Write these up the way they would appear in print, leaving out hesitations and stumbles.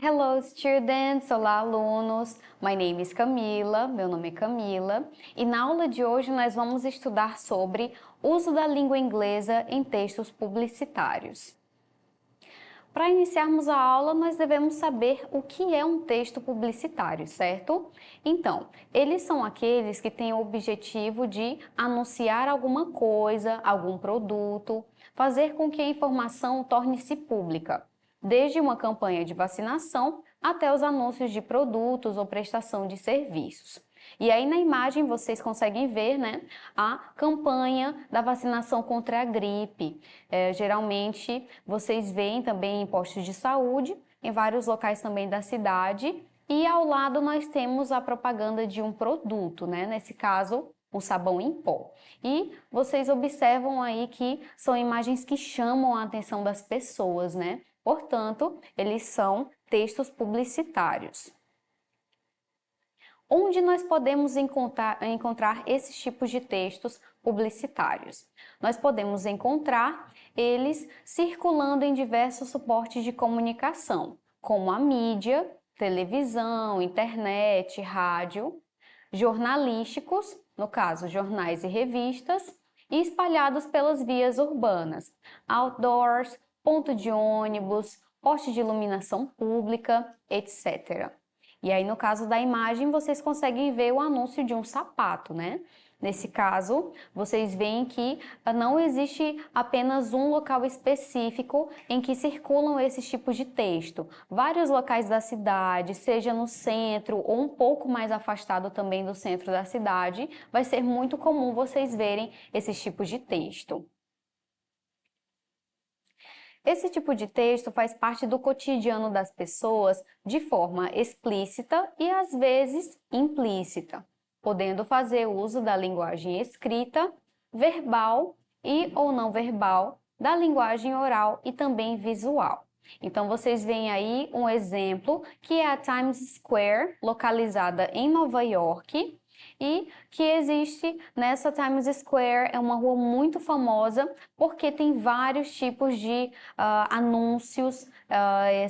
Hello students, olá alunos, my name is Camila, meu nome é Camila, e na aula de hoje nós vamos estudar sobre uso da língua inglesa em textos publicitários. Para iniciarmos a aula, nós devemos saber o que é um texto publicitário, certo? Então, eles são aqueles que têm o objetivo de anunciar alguma coisa, algum produto, fazer com que a informação torne-se pública, desde uma campanha de vacinação até os anúncios de produtos ou prestação de serviços. E aí na imagem vocês conseguem ver, né, a campanha da vacinação contra a gripe. Geralmente vocês veem também em postos de saúde, em vários locais também da cidade, e ao lado nós temos a propaganda de um produto, né, nesse caso um sabão em pó. E vocês observam aí que são imagens que chamam a atenção das pessoas, né? Portanto, eles são textos publicitários. Onde nós podemos encontrar esses tipos de textos publicitários? Nós podemos encontrar eles circulando em diversos suportes de comunicação, como a mídia, televisão, internet, rádio, jornalísticos, no caso, jornais e revistas, e espalhados pelas vias urbanas, outdoors, ponto de ônibus, poste de iluminação pública, etc. E aí, no caso da imagem, vocês conseguem ver o anúncio de um sapato, né? Nesse caso, vocês veem que não existe apenas um local específico em que circulam esses tipos de texto. Vários locais da cidade, seja no centro ou um pouco mais afastado também do centro da cidade, vai ser muito comum vocês verem esses tipos de texto. Esse tipo de texto faz parte do cotidiano das pessoas de forma explícita e às vezes implícita, podendo fazer uso da linguagem escrita, verbal e ou não verbal, da linguagem oral e também visual. Então, vocês veem aí um exemplo que é a Times Square, localizada em Nova York, e que existe nessa Times Square, é uma rua muito famosa porque tem vários tipos de anúncios,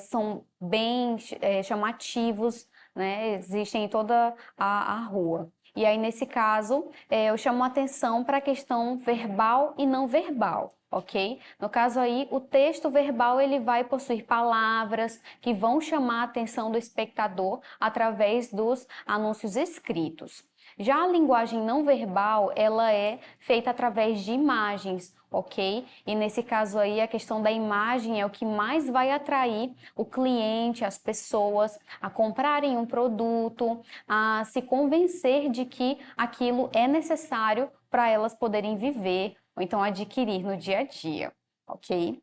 são bem chamativos, né? Existem em toda a rua. E aí, nesse caso, eu chamo a atenção para a questão verbal e não verbal, ok? No caso aí, o texto verbal ele vai possuir palavras que vão chamar a atenção do espectador através dos anúncios escritos. Já a linguagem não verbal, ela é feita através de imagens, ok? E nesse caso aí, a questão da imagem é o que mais vai atrair o cliente, as pessoas a comprarem um produto, a se convencer de que aquilo é necessário para elas poderem viver ou então adquirir no dia a dia, ok?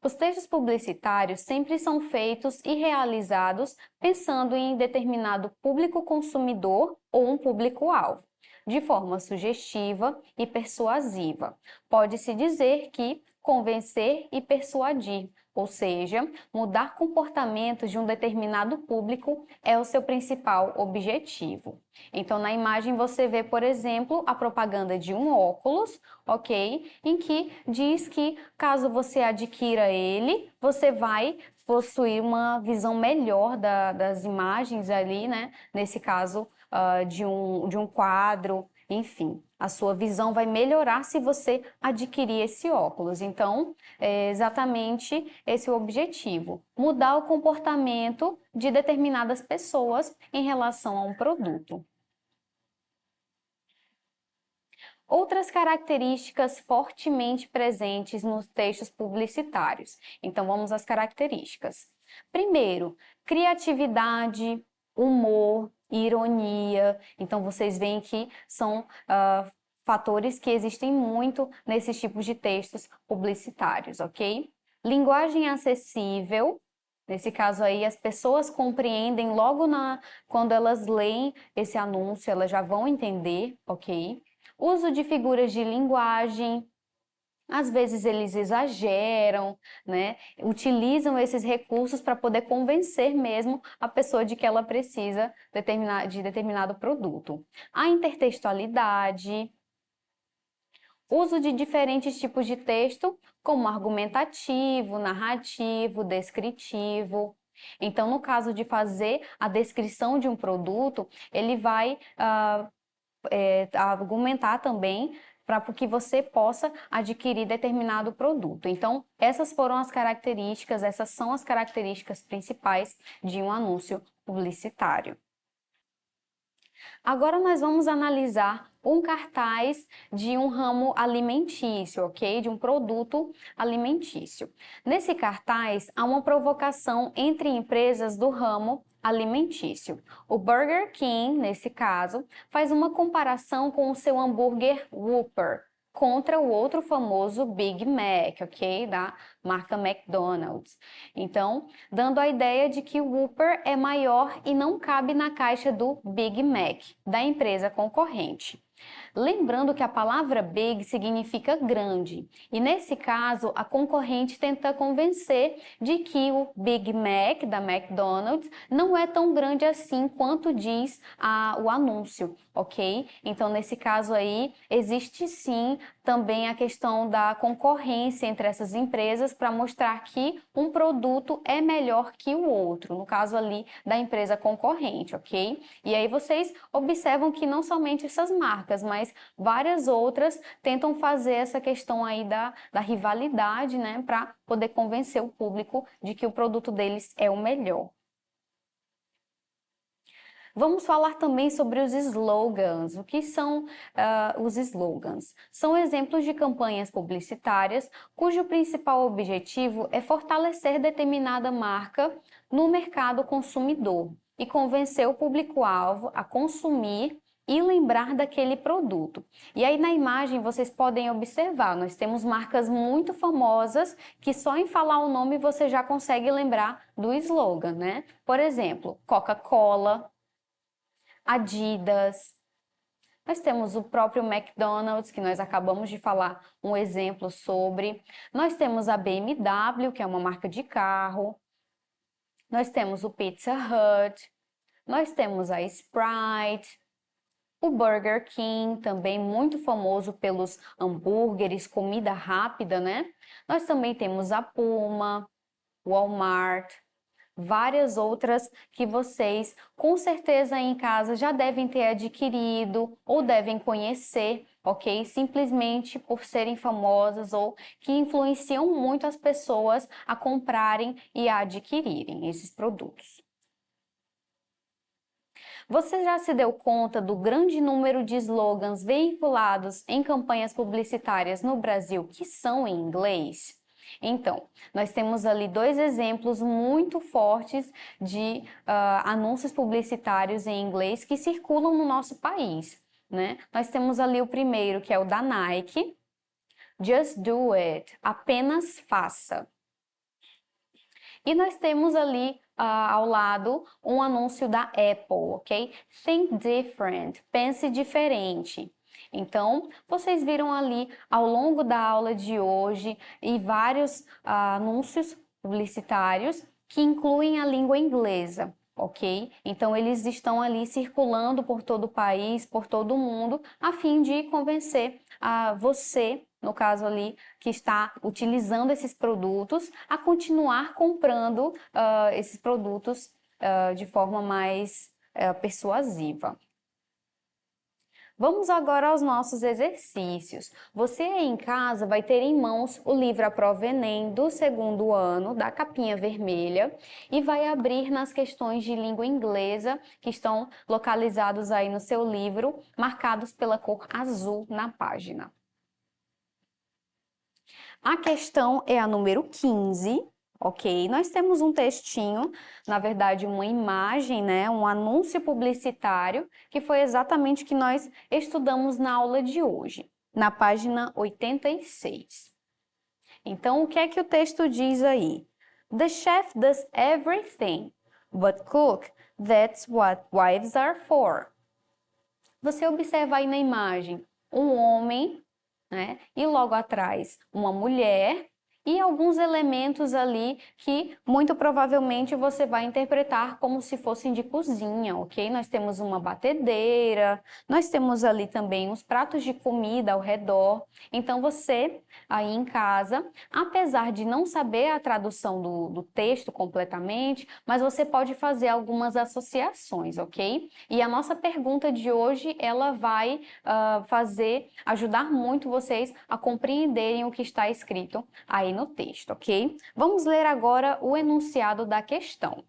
Os textos publicitários sempre são feitos e realizados pensando em determinado público consumidor ou um público-alvo, de forma sugestiva e persuasiva. Pode-se dizer que convencer e persuadir, ou seja, mudar comportamentos de um determinado público é o seu principal objetivo. Então, na imagem você vê, por exemplo, a propaganda de um óculos, ok? Em que diz que caso você adquira ele, você vai possuir uma visão melhor das imagens ali, né? Nesse caso, de um quadro, enfim. A sua visão vai melhorar se você adquirir esse óculos. Então, é exatamente esse o objetivo. Mudar o comportamento de determinadas pessoas em relação a um produto. Outras características fortemente presentes nos textos publicitários. Então, vamos às características. Primeiro, criatividade, humor, ironia. Então, vocês veem que são fatores que existem muito nesses tipos de textos publicitários, ok? Linguagem acessível. Nesse caso aí, as pessoas compreendem logo quando elas leem esse anúncio, elas já vão entender, ok? Uso de figuras de linguagem, Às vezes eles exageram, né? Utilizam esses recursos para poder convencer mesmo a pessoa de que ela precisa de determinado produto. A intertextualidade, uso de diferentes tipos de texto, como argumentativo, narrativo, descritivo. Então, no caso de fazer a descrição de um produto, ele vai argumentar também para que você possa adquirir determinado produto. Então, essas são as características principais de um anúncio publicitário. Agora nós vamos analisar um cartaz de um ramo alimentício, ok? De um produto alimentício. Nesse cartaz, há uma provocação entre empresas do ramo alimentício. O Burger King, nesse caso, faz uma comparação com o seu hambúrguer Whopper contra o outro famoso Big Mac, ok? Da marca McDonald's. Então, dando a ideia de que o Whopper é maior e não cabe na caixa do Big Mac, da empresa concorrente. Lembrando que a palavra big significa grande, e nesse caso a concorrente tenta convencer de que o Big Mac da McDonald's não é tão grande assim quanto diz o anúncio, ok? Então nesse caso aí existe sim também a questão da concorrência entre essas empresas para mostrar que um produto é melhor que o outro, no caso ali da empresa concorrente, ok? E aí vocês observam que não somente essas marcas, mas várias outras tentam fazer essa questão aí da rivalidade, né, para poder convencer o público de que o produto deles é o melhor. Vamos falar também sobre os slogans. O que são os slogans? São exemplos de campanhas publicitárias cujo principal objetivo é fortalecer determinada marca no mercado consumidor e convencer o público-alvo a consumir e lembrar daquele produto. E aí na imagem vocês podem observar, nós temos marcas muito famosas que só em falar o nome você já consegue lembrar do slogan, né? Por exemplo, Coca-Cola, Adidas. Nós temos o próprio McDonald's, que nós acabamos de falar um exemplo sobre. Nós temos a BMW, que é uma marca de carro. Nós temos o Pizza Hut. Nós temos a Sprite. O Burger King, também muito famoso pelos hambúrgueres, comida rápida, né? Nós também temos a Puma, Walmart, várias outras que vocês com certeza em casa já devem ter adquirido ou devem conhecer, ok? Simplesmente por serem famosas ou que influenciam muito as pessoas a comprarem e a adquirirem esses produtos. Você já se deu conta do grande número de slogans veiculados em campanhas publicitárias no Brasil que são em inglês? Então, nós temos ali dois exemplos muito fortes de anúncios publicitários em inglês que circulam no nosso país, né? Nós temos ali o primeiro, que é o da Nike, Just Do It, apenas faça. E nós temos ali ao lado um anúncio da Apple, ok? Think different, pense diferente. Então, vocês viram ali ao longo da aula de hoje e vários anúncios publicitários que incluem a língua inglesa, ok? Então, eles estão ali circulando por todo o país, por todo o mundo, a fim de convencer você, no caso ali, que está utilizando esses produtos, a continuar comprando esses produtos de forma mais persuasiva. Vamos agora aos nossos exercícios. Você aí em casa vai ter em mãos o livro A Prova Enem do segundo ano, da capinha vermelha, e vai abrir nas questões de língua inglesa que estão localizados aí no seu livro, marcados pela cor azul na página. A questão é a número 15. Ok, nós temos um textinho, na verdade uma imagem, né, um anúncio publicitário, que foi exatamente o que nós estudamos na aula de hoje, na página 86. Então, o que é que o texto diz aí? The chef does everything, but cook, that's what wives are for. Você observa aí na imagem um homem, né? E logo atrás uma mulher e alguns elementos ali que muito provavelmente você vai interpretar como se fossem de cozinha, ok? Nós temos uma batedeira, nós temos ali também uns pratos de comida ao redor. Então você aí em casa, apesar de não saber a tradução do texto completamente, mas você pode fazer algumas associações, ok? E a nossa pergunta de hoje, ela vai ajudar muito vocês a compreenderem o que está escrito aí no texto, ok? Vamos ler agora o enunciado da questão.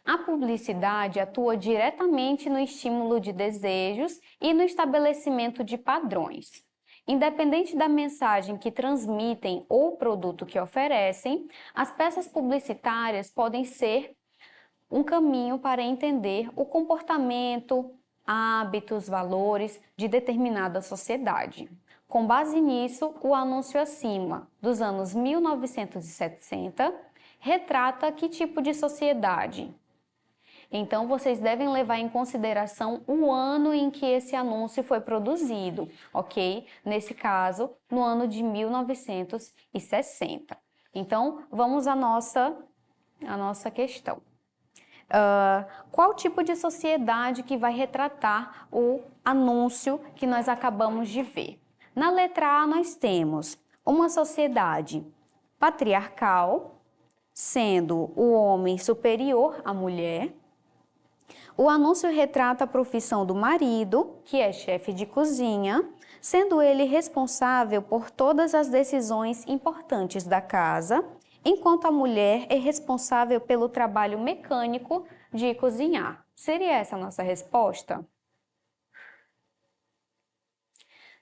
A publicidade atua diretamente no estímulo de desejos e no estabelecimento de padrões. Independente da mensagem que transmitem ou produto que oferecem, as peças publicitárias podem ser um caminho para entender o comportamento, hábitos, valores de determinada sociedade. Com base nisso, o anúncio acima, dos anos 1960, retrata que tipo de sociedade? Então, vocês devem levar em consideração o ano em que esse anúncio foi produzido, ok? Nesse caso, no ano de 1960. Então, vamos à nossa questão. Qual tipo de sociedade que vai retratar o anúncio que nós acabamos de ver? Na letra A, nós temos uma sociedade patriarcal, sendo o homem superior à mulher. O anúncio retrata a profissão do marido, que é chefe de cozinha, sendo ele responsável por todas as decisões importantes da casa, enquanto a mulher é responsável pelo trabalho mecânico de cozinhar. Seria essa a nossa resposta?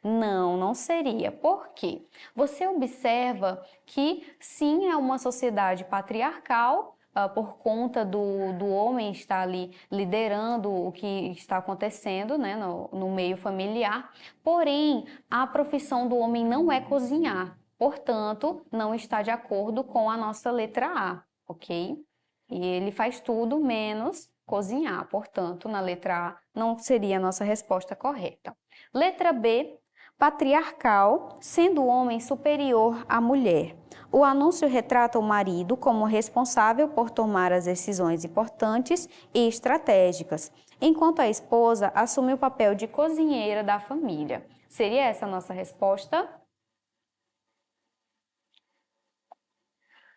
Não, não seria. Por quê? Você observa que sim, é uma sociedade patriarcal, por conta do homem estar ali liderando o que está acontecendo, né, no meio familiar. Porém, a profissão do homem não é cozinhar. Portanto, não está de acordo com a nossa letra A, ok? E ele faz tudo menos cozinhar. Portanto, na letra A não seria a nossa resposta correta. Letra B, patriarcal, sendo o homem superior à mulher. O anúncio retrata o marido como responsável por tomar as decisões importantes e estratégicas, enquanto a esposa assume o papel de cozinheira da família. Seria essa a nossa resposta?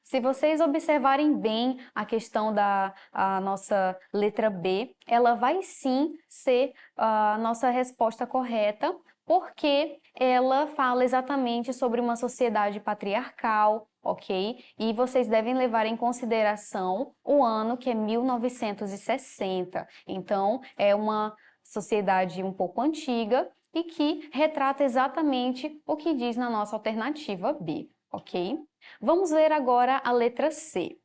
Se vocês observarem bem a questão da nossa letra B, ela vai sim ser a nossa resposta correta, porque ela fala exatamente sobre uma sociedade patriarcal, ok? E vocês devem levar em consideração o ano, que é 1960. Então, é uma sociedade um pouco antiga e que retrata exatamente o que diz na nossa alternativa B, ok? Vamos ler agora a letra C.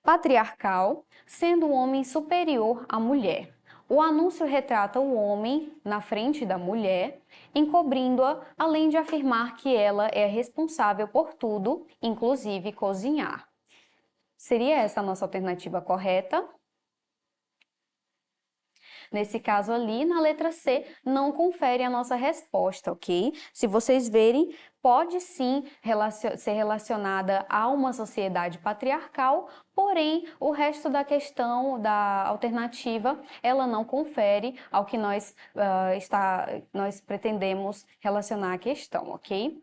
Patriarcal, sendo o homem superior à mulher. O anúncio retrata o homem na frente da mulher, encobrindo-a, além de afirmar que ela é responsável por tudo, inclusive cozinhar. Seria essa a nossa alternativa correta? Nesse caso ali, na letra C, não confere a nossa resposta, ok? Se vocês verem, pode sim ser relacionada a uma sociedade patriarcal, porém, o resto da questão, da alternativa, ela não confere ao que nós pretendemos relacionar a questão, ok?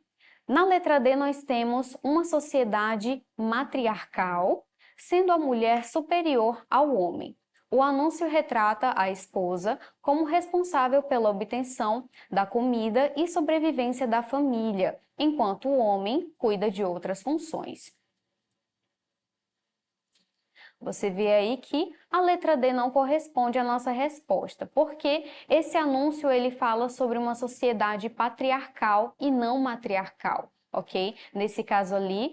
Na letra D, nós temos uma sociedade matriarcal, sendo a mulher superior ao homem. O anúncio retrata a esposa como responsável pela obtenção da comida e sobrevivência da família, enquanto o homem cuida de outras funções. Você vê aí que a letra D não corresponde à nossa resposta, porque esse anúncio ele fala sobre uma sociedade patriarcal e não matriarcal, ok? Nesse caso ali,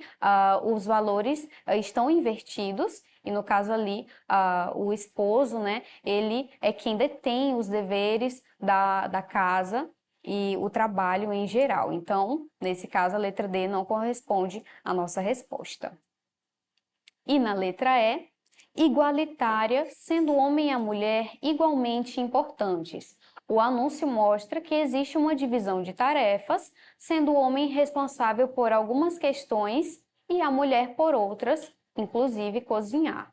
os valores estão invertidos. E no caso ali, o esposo, né, ele é quem detém os deveres da casa e o trabalho em geral. Então, nesse caso, a letra D não corresponde à nossa resposta. E na letra E, igualitária, sendo o homem e a mulher igualmente importantes. O anúncio mostra que existe uma divisão de tarefas, sendo o homem responsável por algumas questões e a mulher por outras, inclusive cozinhar.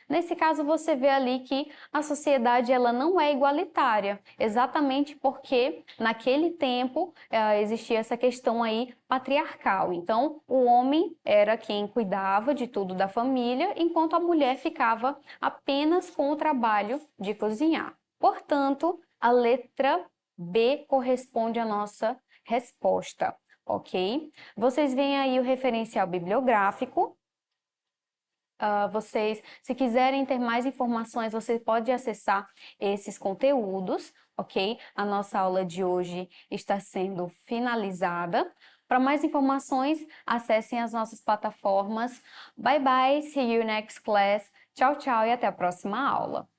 Nesse caso, você vê ali que a sociedade ela não é igualitária, exatamente porque naquele tempo existia essa questão aí patriarcal. Então, o homem era quem cuidava de tudo da família, enquanto a mulher ficava apenas com o trabalho de cozinhar. Portanto, a letra B corresponde à nossa resposta, ok? Vocês veem aí o referencial bibliográfico. Vocês, se quiserem ter mais informações, você pode acessar esses conteúdos, ok? A nossa aula de hoje está sendo finalizada. Para mais informações, acessem as nossas plataformas. Bye bye, see you next class. Tchau, tchau e até a próxima aula.